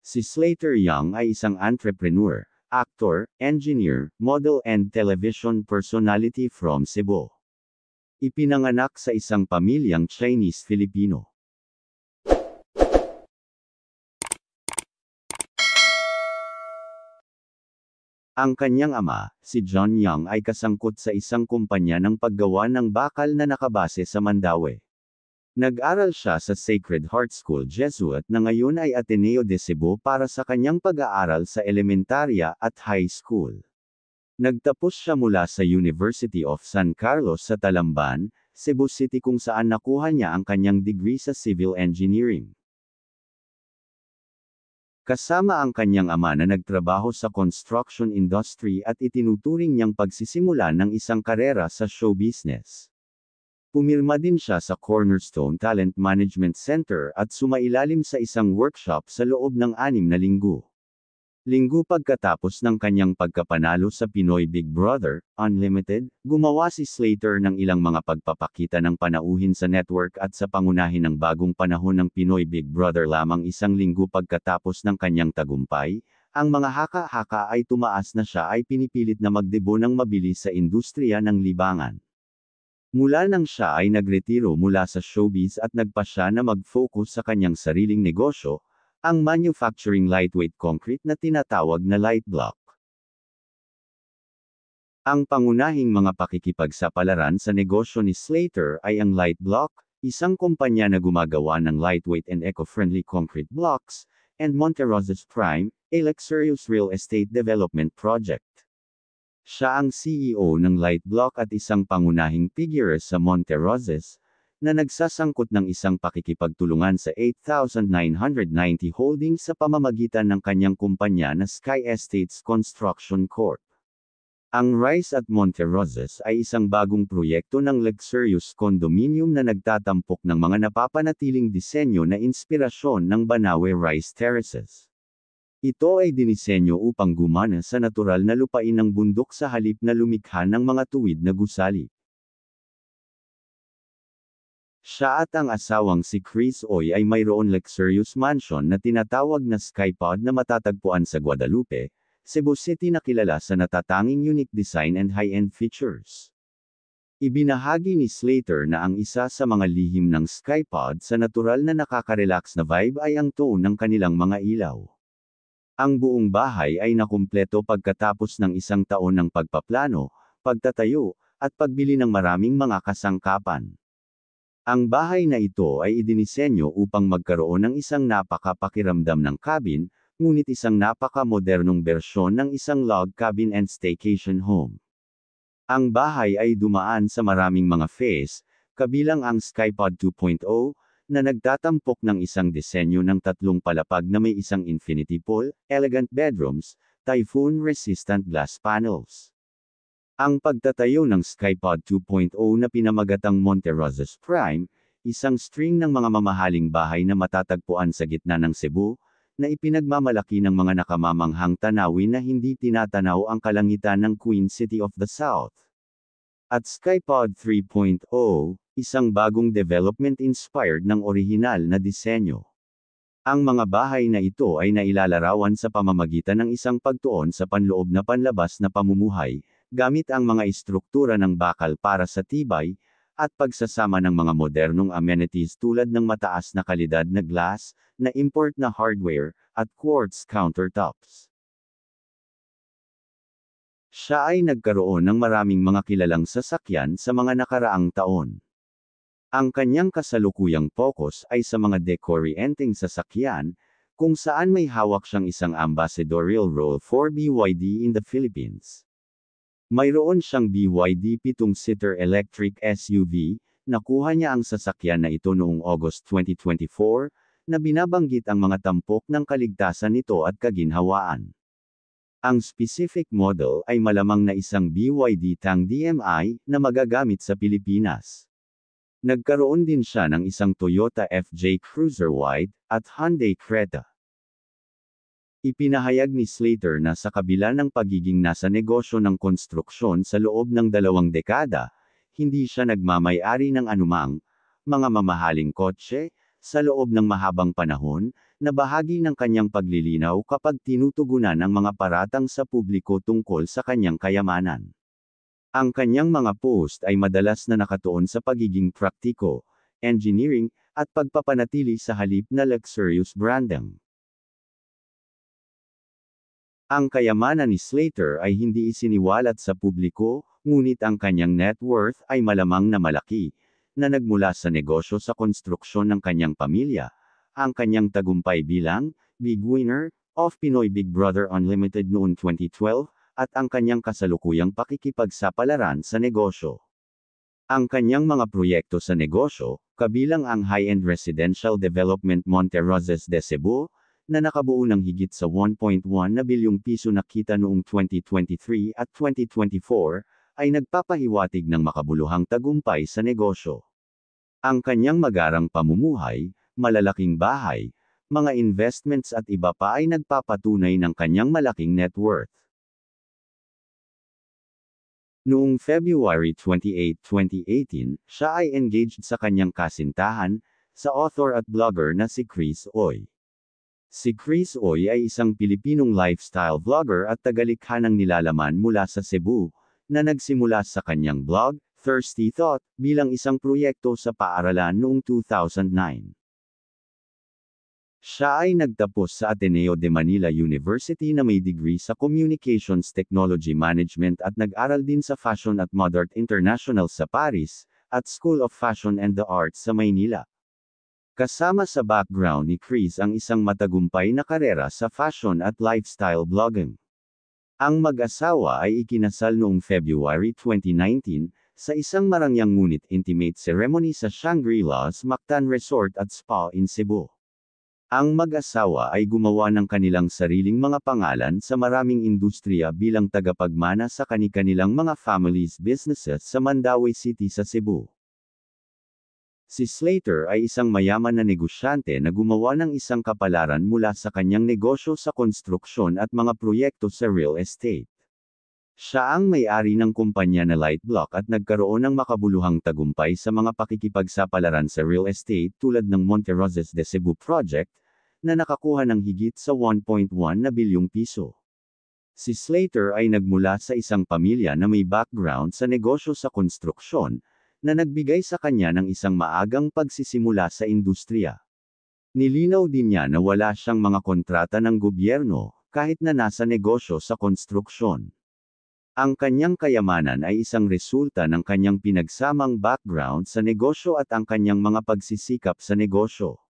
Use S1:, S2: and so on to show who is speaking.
S1: Si Slater Young ay isang entrepreneur, actor, engineer, model and television personality from Cebu. Ipinanganak sa isang pamilyang Chinese-Filipino. Ang kanyang ama, si John Young ay kasangkot sa isang kumpanya ng paggawa ng bakal na nakabase sa Mandaue. Nag-aral siya sa Sacred Heart School Jesuit na ngayon ay Ateneo de Cebu para sa kanyang pag-aaral sa elementarya at high school. Nagtapos siya mula sa University of San Carlos sa Talamban, Cebu City kung saan nakuha niya ang kanyang degree sa civil engineering. Kasama ang kanyang ama na nagtrabaho sa construction industry at itinuturing niyang pagsisimula ng isang karera sa show business. Pumirma din siya sa Cornerstone Talent Management Center at sumailalim sa isang workshop sa loob ng 6 na linggo. Linggo pagkatapos ng kanyang pagkapanalo sa Pinoy Big Brother Unlimited, gumawa si Slater ng ilang mga pagpapakita ng panauhin sa network at sa pangunahin ng bagong panahon ng Pinoy Big Brother lamang 1 linggo pagkatapos ng kanyang tagumpay, ang mga haka-haka ay tumaas na siya ay pinipilit na magdebo ng mabilis sa industriya ng libangan. Mula nang siya ay nagretiro mula sa showbiz at nagpa siya na mag-focus sa kanyang sariling negosyo, ang manufacturing lightweight concrete na tinatawag na light block. Ang pangunahing mga pakikipagsapalaran sa negosyo ni Slater ay ang Light Block, isang kumpanya na gumagawa ng lightweight and eco-friendly concrete blocks, and Monterrosas Prime, a luxurious real estate development project. Siya ang CEO ng Light Block at isang pangunahing figure sa Monterrosas, na nagsasangkot ng isang pakikipagtulungan sa 8,990 holdings sa pamamagitan ng kanyang kumpanya na Sky Estates Construction Corp. Ang Rise at Monterrosas ay isang bagong proyekto ng luxurious condominium na nagtatampok ng mga napapanatiling disenyo na inspirasyon ng Banawe Rice Terraces. Ito ay dinisenyo upang gumana sa natural na lupain ng bundok sa halip na lumikha ng mga tuwid na gusali. Siya at ang asawang si Chris Oy ay mayroon luxurious mansion na tinatawag na Skypod na matatagpuan sa Guadalupe, Cebu City na kilala sa natatanging unique design and high-end features. Ibinahagi ni Slater na ang isa sa mga lihim ng Skypod sa natural na nakaka-relax na vibe ay ang tone ng kanilang mga ilaw. Ang buong bahay ay nakumpleto pagkatapos ng 1 taon ng pagpaplano, pagtatayo, at pagbili ng maraming mga kasangkapan. Ang bahay na ito ay idinisenyo upang magkaroon ng isang napaka-pakiramdam ng cabin, ngunit isang napaka-modernong bersyon ng isang log cabin and staycation home. Ang bahay ay dumaan sa maraming mga phase, kabilang ang Skypod 2.0, na nagtatampok ng isang disenyo ng 3 palapag na may isang infinity pool, elegant bedrooms, typhoon-resistant glass panels. Ang pagtatayo ng Skypod 2.0 na pinamagatang Monterrosas Prime, isang string ng mga mamahaling bahay na matatagpuan sa gitna ng Cebu, na ipinagmamalaki ng mga nakamamanghang tanawin na hindi tinatanaw ang kalangitan ng Queen City of the South. At Skypod 3.0, isang bagong development inspired ng orihinal na disenyo. Ang mga bahay na ito ay nailalarawan sa pamamagitan ng isang pagtuon sa panloob na panlabas na pamumuhay, gamit ang mga istruktura ng bakal para sa tibay, at pagsasama ng mga modernong amenities tulad ng mataas na kalidad na glass, na import na hardware, at quartz countertops. Siya ay nagkaroon ng maraming mga kilalang sasakyan sa mga nakaraang taon. Ang kanyang kasalukuyang focus ay sa mga deco-orienting sasakyan, kung saan may hawak siyang isang ambassadorial role for BYD in the Philippines. Mayroon siyang BYD 7-seater electric SUV, nakuha niya ang sasakyan na ito noong August 2024, na binabanggit ang mga tampok ng kaligtasan nito at kaginhawaan. Ang specific model ay malamang na isang BYD Tang DMI, na magagamit sa Pilipinas. Nagkaroon din siya ng isang Toyota FJ Cruiserwide, at Hyundai Creta. Ipinahayag ni Slater na sa kabila ng pagiging nasa negosyo ng konstruksyon sa loob ng 2 dekada, hindi siya nagmamay-ari ng anumang, mga mamahaling kotse, sa loob ng mahabang panahon, na bahagi ng kanyang paglilinaw kapag tinutugunan ang mga paratang sa publiko tungkol sa kanyang kayamanan. Ang kanyang mga post ay madalas na nakatuon sa pagiging praktiko, engineering, at pagpapanatili sa halip na luxurious branding. Ang kayamanan ni Slater ay hindi isiniwalat sa publiko, ngunit ang kanyang net worth ay malamang na malaki, na nagmula sa negosyo sa konstruksyon ng kanyang pamilya, ang kanyang tagumpay bilang big winner of Pinoy Big Brother Unlimited noong 2012, at ang kanyang kasalukuyang pakikipagsapalaran sa negosyo. Ang kanyang mga proyekto sa negosyo, kabilang ang high-end residential development Monte Rosas de Cebu, na nakabuo ng higit sa 1.1 na bilyong piso na kita noong 2023 at 2024, ay nagpapahiwatig ng makabuluhang tagumpay sa negosyo. Ang kanyang magarang pamumuhay, malalaking bahay, mga investments at iba pa ay nagpapatunay ng kanyang malaking net worth. Noong February 28, 2018, siya ay engaged sa kanyang kasintahan, sa author at blogger na si Chris Oy. Si Chris Oy ay isang Pilipinong lifestyle vlogger at tagalikha ng nilalaman mula sa Cebu, na nagsimula sa kanyang blog, Thirsty Thought, bilang isang proyekto sa paaralan noong 2009. Siya ay nagtapos sa Ateneo de Manila University na may degree sa Communications Technology Management at nag-aral din sa Fashion at Mode Art International sa Paris, at School of Fashion and the Arts sa Maynila. Kasama sa background ni Chris ang isang matagumpay na karera sa fashion at lifestyle blogging. Ang mag-asawa ay ikinasal noong February 2019, sa isang marangyang ngunit intimate ceremony sa Shangri-La's Mactan Resort at Spa in Cebu. Ang mag-asawa ay gumawa ng kanilang sariling mga pangalan sa maraming industriya bilang tagapagmana sa kani-kanilang mga families businesses sa Mandaue City sa Cebu. Si Slater ay isang mayaman na negosyante na gumawa ng isang kapalaran mula sa kanyang negosyo sa konstruksyon at mga proyekto sa real estate. Siya ang may-ari ng kumpanya na Lightblock at nagkaroon ng makabuluhang tagumpay sa mga pakikipagsapalaran sa real estate tulad ng Monte Rosas de Cebu project, na nakakuha ng higit sa 1.1 na bilyong piso. Si Slater ay nagmula sa isang pamilya na may background sa negosyo sa konstruksyon, na nagbigay sa kanya ng isang maagang pagsisimula sa industriya. Nilinaw din niya na wala siyang mga kontrata ng gobyerno, kahit na nasa negosyo sa konstruksyon. Ang kanyang kayamanan ay isang resulta ng kanyang pinagsamang background sa negosyo at ang kanyang mga pagsisikap sa negosyo.